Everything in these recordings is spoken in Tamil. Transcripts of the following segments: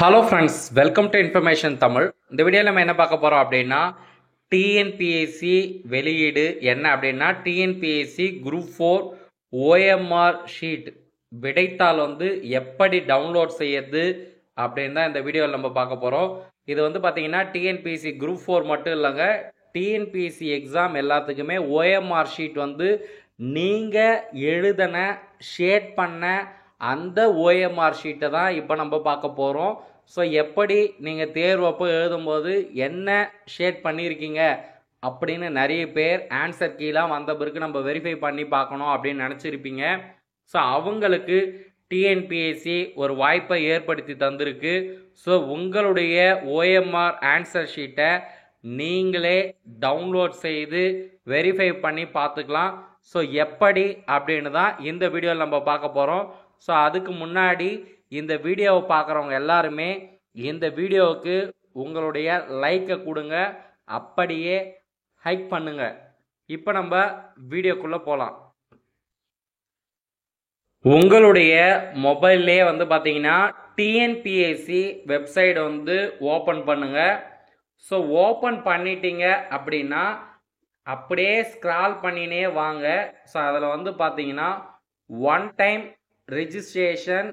Hello friends, welcome to information Tamil. இந்த வீடியோவில் நம்ம என்ன பார்க்க போகிறோம் அப்படின்னா, டிஎன்பிஎஸ்சி வெளியீடு என்ன அப்படின்னா, டிஎன்பிஎஸ்சி குரூப் 4 ஓஎம்ஆர் ஷீட் விடைத்தாள் எப்படி டவுன்லோட் செய்யறது அப்படின்னு தான் இந்த வீடியோவில் நம்ம பார்க்க போகிறோம். இது பார்த்தீங்கன்னா டிஎன்பிஎஸ்சி குரூப் 4 மட்டும் இல்லைங்க, டிஎன்பிஎஸ்சி எக்ஸாம் எல்லாத்துக்குமே ஓஎம்ஆர் ஷீட் நீங்கள் எழுதின ஷேட் பண்ண அந்த ஓஎம்ஆர் ஷீட்டை தான் இப்போ நம்ம பார்க்க போகிறோம். ஸோ எப்படி நீங்கள் தேர்வு அப்போ எழுதும்போது என்ன ஷேட் பண்ணியிருக்கீங்க அப்படின்னு நிறைய பேர் ஆன்சர் கீழே வந்த பிறகு நம்ம வெரிஃபை பண்ணி பார்க்கணும் அப்படின்னு நினச்சிருப்பீங்க. ஸோ அவங்களுக்கு டிஎன்பிஎஸ்சி ஒரு வாய்ப்பை ஏற்படுத்தி தந்திருக்கு. ஸோ உங்களுடைய ஓஎம்ஆர் ஆன்சர் ஷீட்டை நீங்களே டவுன்லோட் செய்து வெரிஃபை பண்ணி பார்த்துக்கலாம். ஸோ எப்படி அப்படின்னு தான் இந்த வீடியோவில் நம்ம பார்க்க போகிறோம். ஸோ அதுக்கு முன்னாடி இந்த வீடியோவை பார்க்குறவங்க எல்லாருமே இந்த வீடியோவுக்கு உங்களுடைய லைக்கை கொடுங்க, அப்படியே ஹைக் பண்ணுங்க. இப்போ நம்ம வீடியோக்குள்ளே போகலாம். உங்களுடைய மொபைல்லே பார்த்தீங்கன்னா டிஎன்பிஎஸ்சி வெப்சைட் ஓப்பன் பண்ணுங்க. ஸோ ஓப்பன் பண்ணிட்டீங்க அப்படின்னா அப்படியே ஸ்க்ரால் பண்ணினே வாங்க. ஸோ அதில் பார்த்தீங்கன்னா one time registration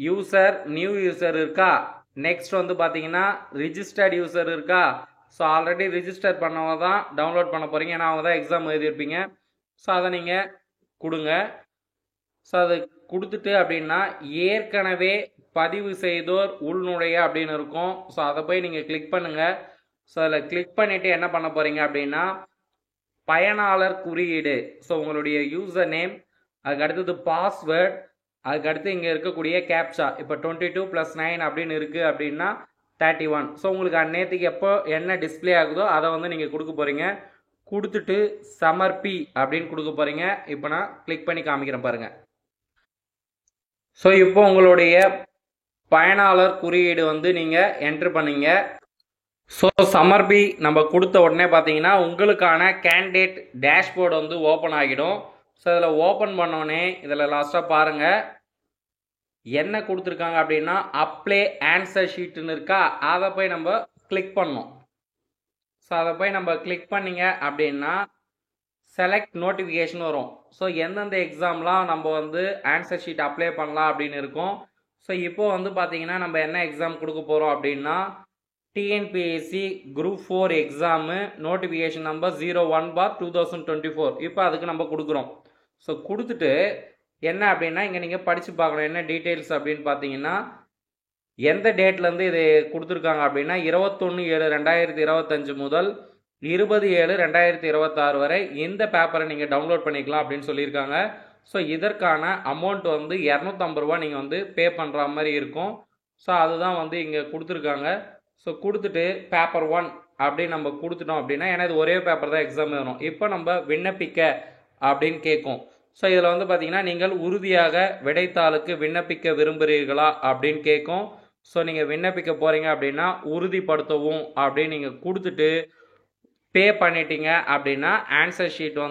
user new user இருக்கா, நெக்ஸ்ட் பார்த்தீங்கன்னா ரிஜிஸ்டர்ட் யூசர் இருக்கா. ஸோ ஆல்ரெடி ரிஜிஸ்டர் பண்ணவங்க தான் டவுன்லோட் பண்ண போகிறீங்க, ஏன்னா அவங்க தான் எக்ஸாம் எழுதியிருப்பீங்க. ஸோ அதை நீங்கள் கொடுங்க. ஸோ அது கொடுத்துட்டு அப்படின்னா ஏற்கனவே பதிவு செய்தோர் உள்நுழைய அப்படின்னு இருக்கும். ஸோ அதை போய் நீங்கள் கிளிக் பண்ணுங்கள். ஸோ அதில் கிளிக் பண்ணிவிட்டு என்ன பண்ண போகிறீங்க அப்படின்னா பயனாளர் குறியீடு, ஸோ உங்களுடைய யூசர் நேம், அதுக்கு அடுத்தது பாஸ்வேர்ட், அதுக்கு அடுத்து இங்கே இருக்கக்கூடிய கேப்சா. இப்போ 22 + 9 அப்படின்னு இருக்குது அப்படின்னா 31. ஸோ உங்களுக்கு அந்நேரத்துக்கு எப்போ என்ன டிஸ்பிளே ஆகுதோ அதை நீங்கள் கொடுக்க போகிறீங்க. கொடுத்துட்டு சமர்ப்பி அப்படின்னு கொடுக்க போகிறீங்க. இப்போ நான் கிளிக் பண்ணி காமிக்கிறேன் பாருங்கள். ஸோ இப்போ உங்களுடைய பயனாளர் குறியீடு நீங்கள் என்ட்ரு பண்ணீங்க. ஸோ சமர்ப்பி நம்ம கொடுத்த உடனே பார்த்தீங்கன்னா உங்களுக்கான கேண்டிடேட் டேஷ்போர்டு ஓப்பன் ஆகிடும். ஸோ இதில் ஓப்பன் பண்ணோடனே இதில் லாஸ்ட்டாக பாருங்கள் என்ன கொடுத்துருக்காங்க அப்படின்னா அப்ளை ஆன்சர் ஷீட்டுன்னு இருக்கா, அதை போய் நம்ம கிளிக் பண்ணோம். ஸோ அதை போய் நம்ம கிளிக் பண்ணிங்க அப்படின்னா செலக்ட் நோட்டிஃபிகேஷன் வரும். ஸோ எந்தெந்த எக்ஸாம்லாம் நம்ம ஆன்சர் ஷீட் அப்ளை பண்ணலாம் அப்படின்னு இருக்கும். ஸோ இப்போ பார்த்தீங்கன்னா நம்ம என்ன எக்ஸாம் கொடுக்க போகிறோம் அப்படின்னா TNPSC group 4 exam notification number 01/2024. இப்போ அதுக்கு நம்ம கொடுக்குறோம். ஸோ கொடுத்துட்டு என்ன அப்படின்னா இங்கே நீங்கள் படித்து பார்க்கணும் என்ன டீட்டெயில்ஸ் அப்படின்னு பார்த்தீங்கன்னா எந்த டேட்லேருந்து இது கொடுத்துருக்காங்க அப்படின்னா 21/7/2025 முதல் 20/7/2026 வரை இந்த பேப்பரை நீங்கள் டவுன்லோட் பண்ணிக்கலாம் அப்படின்னு சொல்லியிருக்காங்க. ஸோ இதற்கான அமௌண்ட் 250 ரூபா நீங்கள் பே பண்ணுற மாதிரி இருக்கும். ஸோ அதுதான் இங்கே கொடுத்துருக்காங்க. ஸோ கொடுத்துட்டு பேப்பர் 1 அப்படின்னு நம்ம கொடுத்துட்டோம் அப்படின்னா, ஏன்னா இது ஒரே பேப்பர் தான் எக்ஸாம் எழுதணும். இப்போ நம்ம விண்ணப்பிக்க அப்படின்னு கேட்கும். ஸோ இதில் பார்த்தீங்கன்னா நீங்கள் உறுதியாக விடைத்தாளுக்கு விண்ணப்பிக்க விரும்புகிறீர்களா அப்படின்னு கேட்கும். ஸோ நீங்கள் விண்ணப்பிக்க போகிறீங்க அப்படின்னா உறுதிப்படுத்தவும் அப்படின்னு நீங்கள் கொடுத்துட்டு பே பண்ணிட்டீங்க அப்படின்னா ஆன்சர் ஷீட்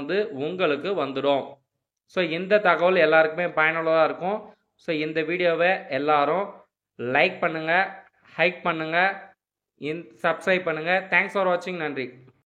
உங்களுக்கு வந்துடும். ஸோ இந்த தகவல் எல்லாருக்குமே பயனுள்ளதாக இருக்கும். ஸோ இந்த வீடியோவை எல்லாரும் லைக் பண்ணுங்கள், ஹைக் பண்ணுங்கள், சப்ஸ்கிரைப் பண்ணுங்கள். தேங்க்ஸ் ஃபார் வாட்சிங். நன்றி.